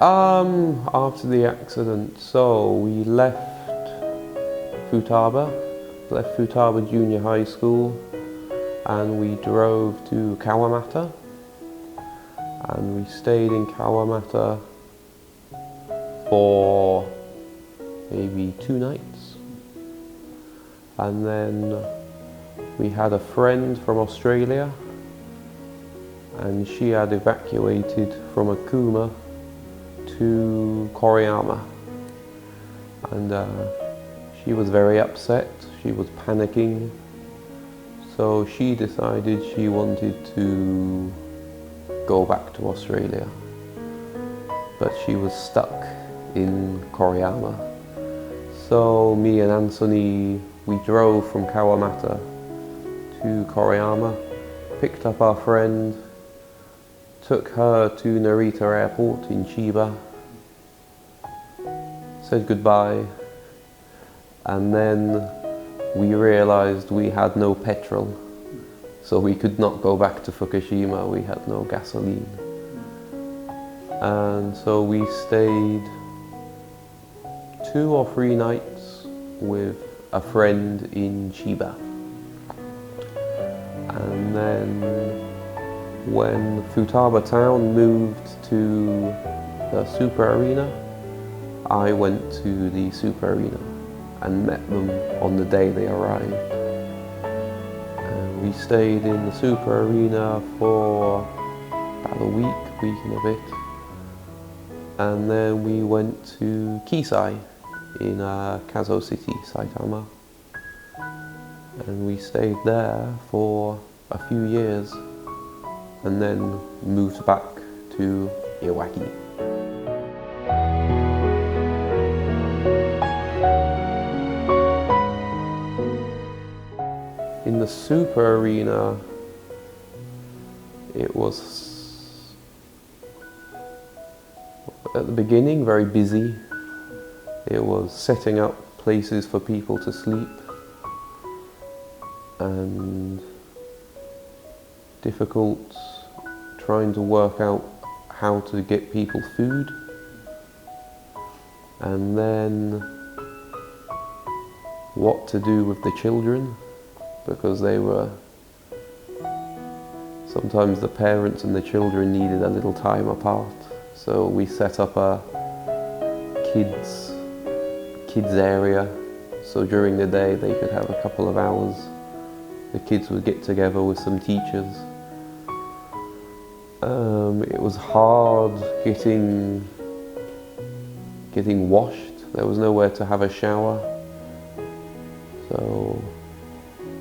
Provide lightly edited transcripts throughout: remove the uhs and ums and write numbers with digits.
After the accident, so we Futaba, left Futaba Junior High School, and we drove to Kawamata, and we stayed in Kawamata for maybe 2 nights. And then we had a friend from Australia, and she had evacuated from Akuma to Koriyama, and she was very upset. She was panicking, so she decided she wanted to go back to Australia, but she was stuck in Koriyama. So me and Anthony, we drove from Kawamata to Koriyama, picked up our friend, took her to Narita Airport in Chiba, said goodbye, and then we realized we had no petrol, so we could not go back to Fukushima. We had no gasoline. And so we stayed 2 or 3 nights with a friend in Chiba. And then when Futaba town moved to the Super Arena, I went to the Super Arena and met them on the day they arrived. And we stayed in the Super Arena for about a week and a bit. And then we went to Kisai in Kazo City, Saitama. And we stayed there for a few years, and then moved back to Iwaki. In the Super Arena, it was, at the beginning, very busy. It was setting up places for people to sleep, and difficult trying to work out how to get people food, and then what to do with the children, because they were, sometimes the parents and the children needed a little time apart. So we set up a kids area, so during the day they could have a couple of hours. The kids would get together with some teachers. It was hard getting washed. There was nowhere to have a shower. So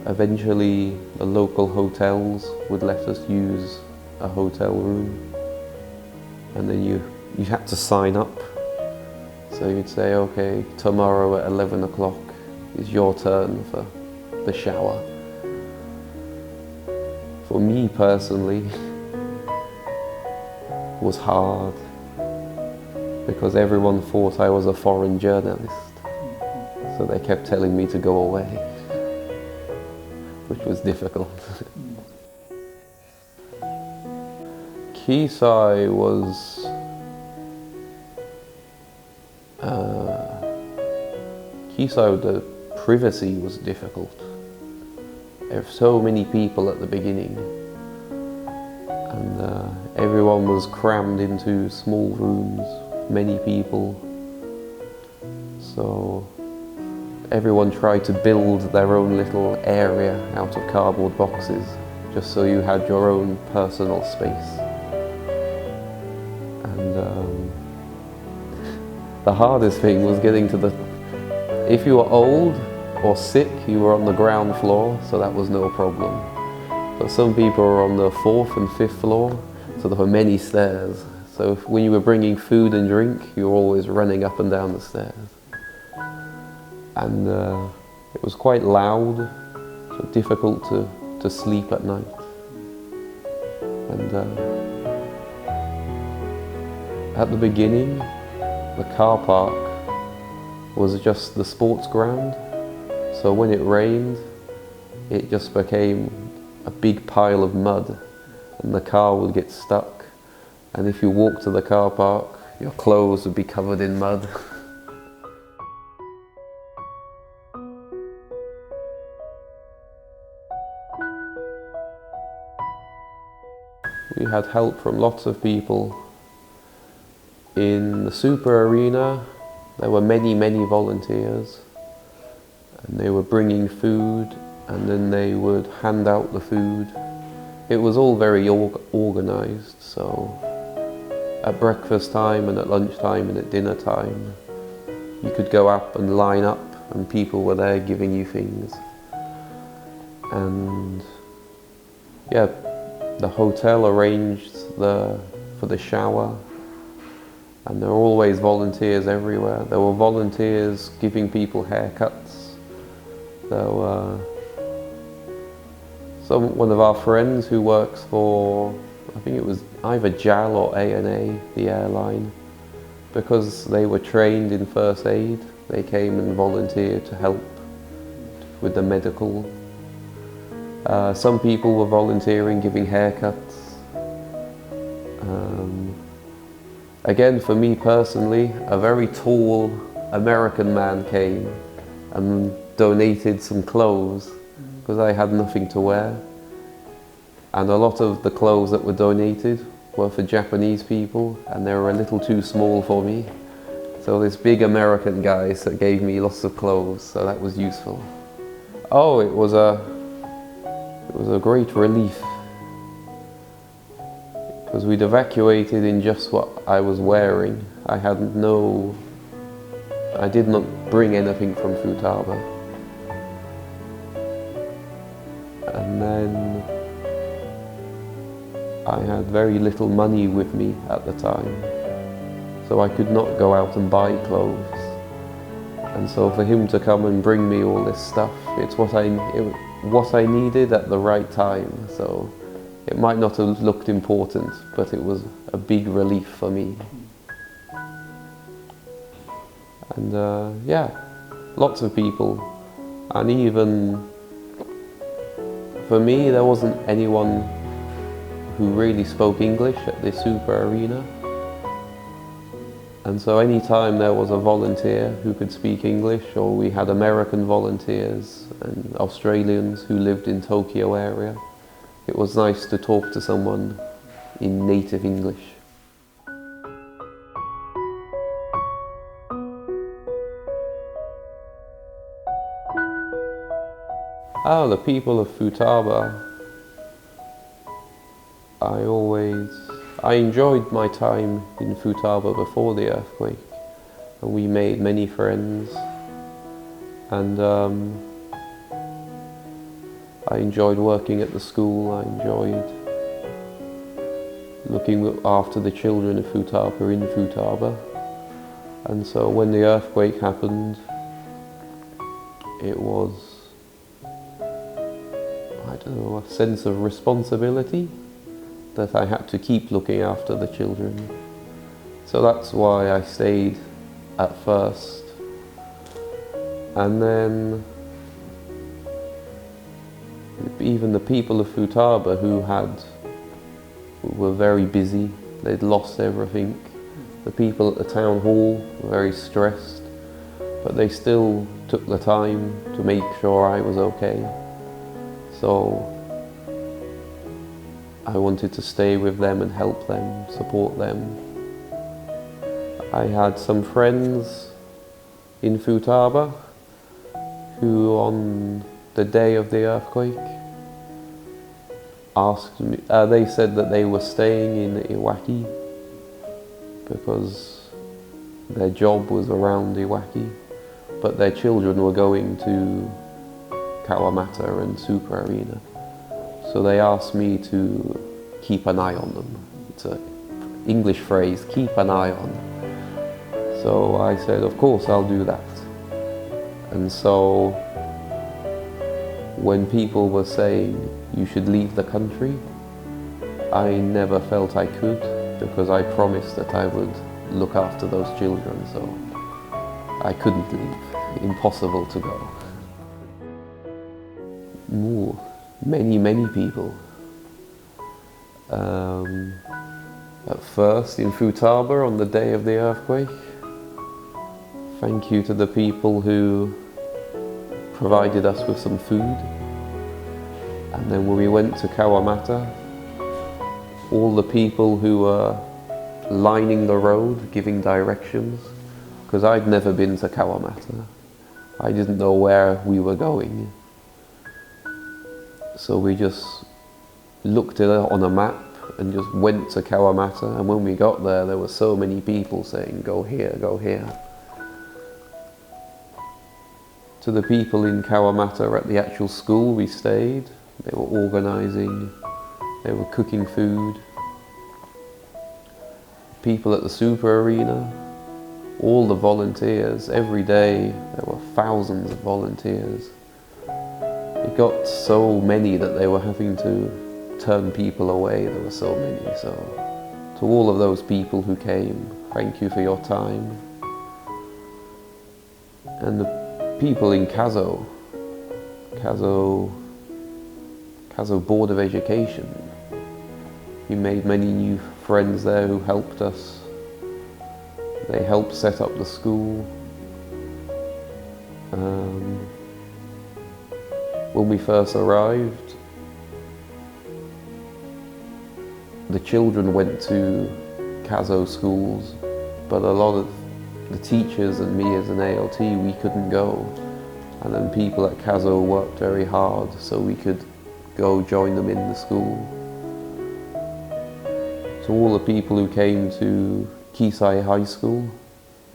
eventually the local hotels would let us use a hotel room. And then you had to sign up. So you'd say, okay, tomorrow at 11 o'clock is your turn for the shower. For me personally, it was hard because everyone thought I was a foreign journalist. So they kept telling me to go away, which was difficult. Kisai was the privacy was difficult. There were so many people at the beginning, and everyone was crammed into small rooms, many people. So everyone tried to build their own little area out of cardboard boxes, just so you had your own personal space. And the hardest thing was getting to if you were old or sick, you were on the ground floor, so that was no problem. But some people were on the 4th and 5th floor, so there were many stairs. So when you were bringing food and drink, you were always running up and down the stairs. And it was quite loud, so difficult to sleep at night. And at the beginning, the car park was just the sports ground. So when it rained, it just became a big pile of mud, and the car would get stuck. And if you walked to the car park, your clothes would be covered in mud. We had help from lots of people. In the super arena, there were many volunteers, and they were bringing food, and then they would hand out the food. It was all very organized, so at breakfast time and at lunchtime and at dinner time, you could go up and line up and people were there giving you things. And yeah, the hotel arranged for the shower, and there were always volunteers everywhere. There were volunteers giving people haircuts. There were one of our friends who works for, I think it was either JAL or ANA, the airline, because they were trained in first aid, they came and volunteered to help with the medical. Some people were volunteering, giving haircuts. Again, for me personally, a very tall American man came and donated some clothes because I had nothing to wear. And a lot of the clothes that were donated were for Japanese people, and they were a little too small for me. So this big American guy gave me lots of clothes, so that was useful. Oh, it was a great relief, because we'd evacuated in just what I was wearing. I did not bring anything from Futaba. And then I had very little money with me at the time, so I could not go out and buy clothes. And so for him to come and bring me all this stuff, it's what I needed at the right time. So it might not have looked important, but it was a big relief for me. And yeah, lots of people. And even for me, there wasn't anyone who really spoke English at this super arena. And so anytime there was a volunteer who could speak English, or we had American volunteers and Australians who lived in Tokyo area, it was nice to talk to someone in native English. Oh, the people of Futaba. I enjoyed my time in Futaba before the earthquake, and we made many friends, and I enjoyed working at the school. I enjoyed looking after the children of Futaba in Futaba. And so when the earthquake happened, it was, I don't know, a sense of responsibility that I had to keep looking after the children. So that's why I stayed at first. And then even the people of Futaba who were very busy, they'd lost everything. The people at the town hall were very stressed, but they still took the time to make sure I was okay. So I wanted to stay with them and help them, support them. I had some friends in Futaba who on the day of the earthquake asked me, they said that they were staying in Iwaki because their job was around Iwaki, but their children were going to Kawamata and Super Arena. So they asked me to keep an eye on them. It's an English phrase, keep an eye on. So I said, of course I'll do that. And so when people were saying you should leave the country, I never felt I could, because I promised that I would look after those children, so I couldn't leave. Impossible to go. Many people. At first in Futaba on the day of the earthquake. Thank you to the people who provided us with some food. And then when we went to Kawamata, all the people who were lining the road, giving directions, because I'd never been to Kawamata. I didn't know where we were going. So we just looked at it on a map and just went to Kawamata, and when we got there, there were so many people saying, go here, go here. To the people in Kawamata at the actual school we stayed, they were organising, they were cooking food. People at the super arena, all the volunteers, every day there were thousands of volunteers. It got so many that they were having to turn people away, there were so many. So to all of those people who came, thank you for your time. And the people in Kazo Board of Education, we made many new friends there who helped us. They helped set up the school. When we first arrived, the children went to Kazo schools, but a lot of the teachers and me as an ALT, we couldn't go. And then people at Kazo worked very hard so we could go join them in the school. To all the people who came to Kisai High School,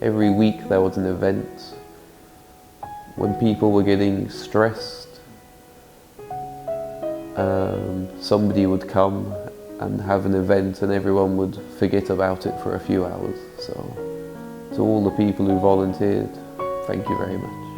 every week there was an event. When people were getting stressed, somebody would come and have an event and everyone would forget about it for a few hours. So to all the people who volunteered, thank you very much.